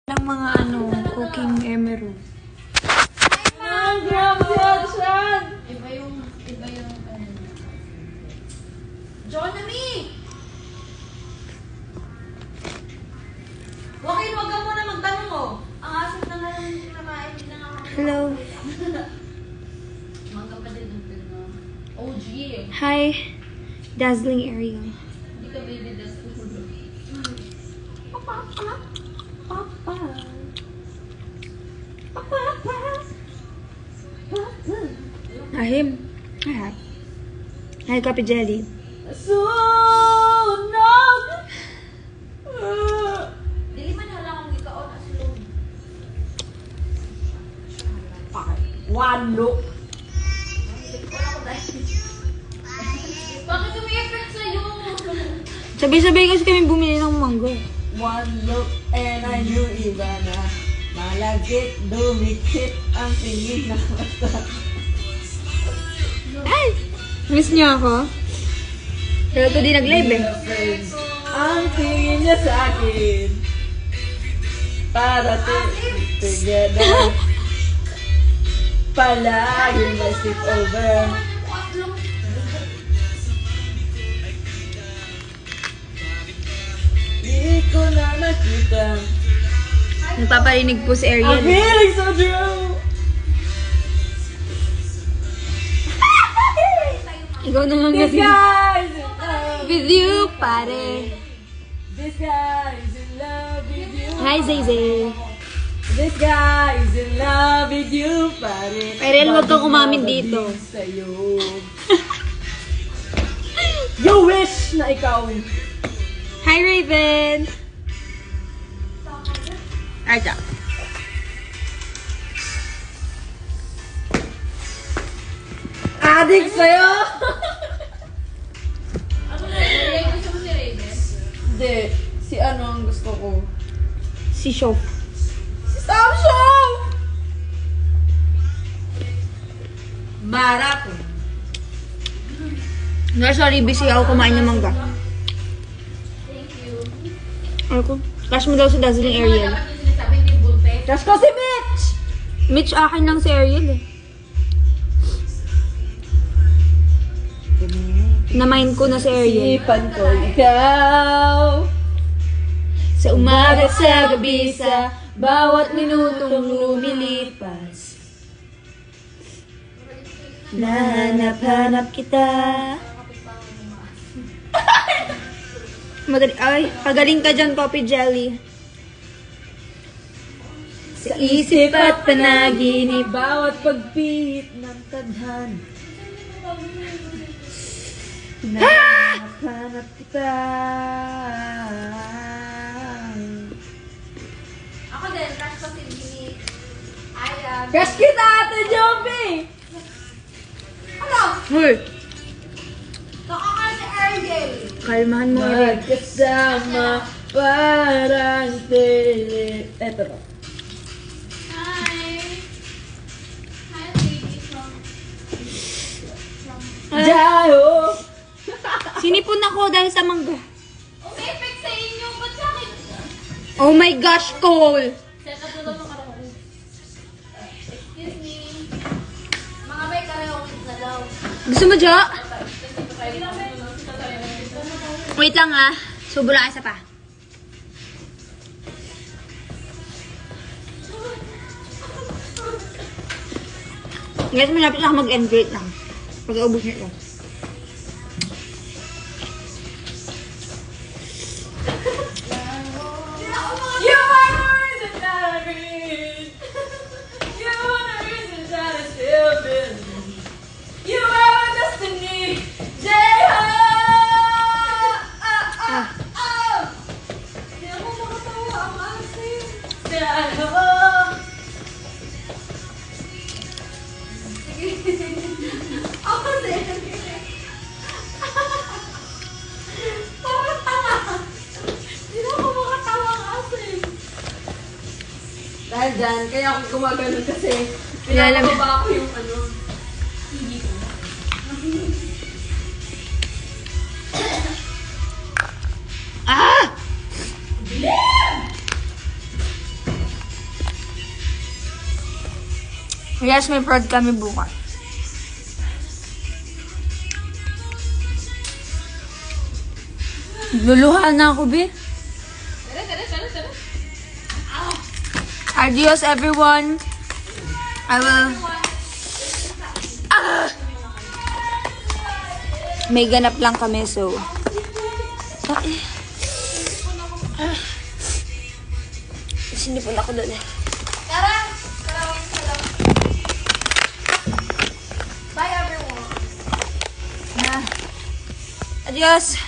ng mga cooking emerald. Grabe yan! Iba yung Johnny! Joaquin, wag ka muna magtanong mo. Ang asin na nga lang kinakain, hindi na nga kami. Hello. Mangga pa din ang pino. OG eh. Hi, Dazzling Ariel. Hindi ka baby dust. Ahim. Hi. Hi, Copy Jelly. Sunog! Dili man hala kung ikaon asulong. Walo. Wala ko dahil. Bakit may effect sa'yo? Sabay-sabay kasi kami bumili ng mangga. One look and I knew iba na malagit, dumikit ang tingin na mata. Ay! Miss niyo ako? Pero ito di nag-live eh. Ang tingin niya sa akin para together palagi may sleep over. Di ko na nakita Nagpaparinig po si ang Ariel. feeling so true. Ikaw naman This kasi. guy's in love With you, pare. This guy's in love with you. Hi, Zay. This guy's in love with you, pare. Ariel, huwag kang umamin dito. Sa'yo. You wish na ikaw. Hi, Raven. Arja. Adik sa'yo. Ano na? Ray, gusto mo si Raven? Hindi. Si ano ang gusto ko? Si Shof. Si Samsung! Marathon. No, sorry, busy ako kumain ng mangga. Thank you. Ako. Cash mo daw si Dazzling Ariel. Dapat yung sinasabi, hindi buntes. Crush ko si Mitch! Mitch, akin lang si Ariel eh. Na-mind ko na si Ariel. Isipan ko ikaw. Sa umaga, sa gabi, sa bawat minutong lumilipas. Nahanap-hanap kita. Madali, ay, pagaling ka dyan, Poppy Jelly. Sa isip at panaginip. Bawat pagpihit ng tadhan. Hanap kita. Ako din, crush ko si Jimmy. Ay, Crush kita, Ate Joby! ano? Hoy, Nakakal si Ariel. kalmahan mo, Ariel. Magkasama parang tele. Eto to. Hi. Hi, baby from... Jayo! Sinipon ako dahil sa mangga. may effect sa inyo. Ba't sa akin? Oh my gosh, Cole! Set up na lang ako. Excuse me. Mga may karaoke na daw. Gusto mo, Jo? Wait lang ah. Subo lang isa pa. Guys, malapit na ako mag-end rate lang. Pag-aubos nito. You are the reason that I breathe. You are the reason that I still believe. You are my destiny. J-Ho! Hindi ako makatawa. Ang asin. J-Ho! Ako din. Parang tanga. Hindi na ako makatawa ang asin. Dahil dyan, kaya ako gumagano kasi Lalam- pinapababa ko yung ano. Hindi ko. Ah! Yes, may prod kami bukas. Luluha na ako, Bi. Tara. Adios, everyone. I will... May ganap lang kami, so... Sinipon ako doon eh. Tara! Karawin sa lang. Bye everyone. Adios.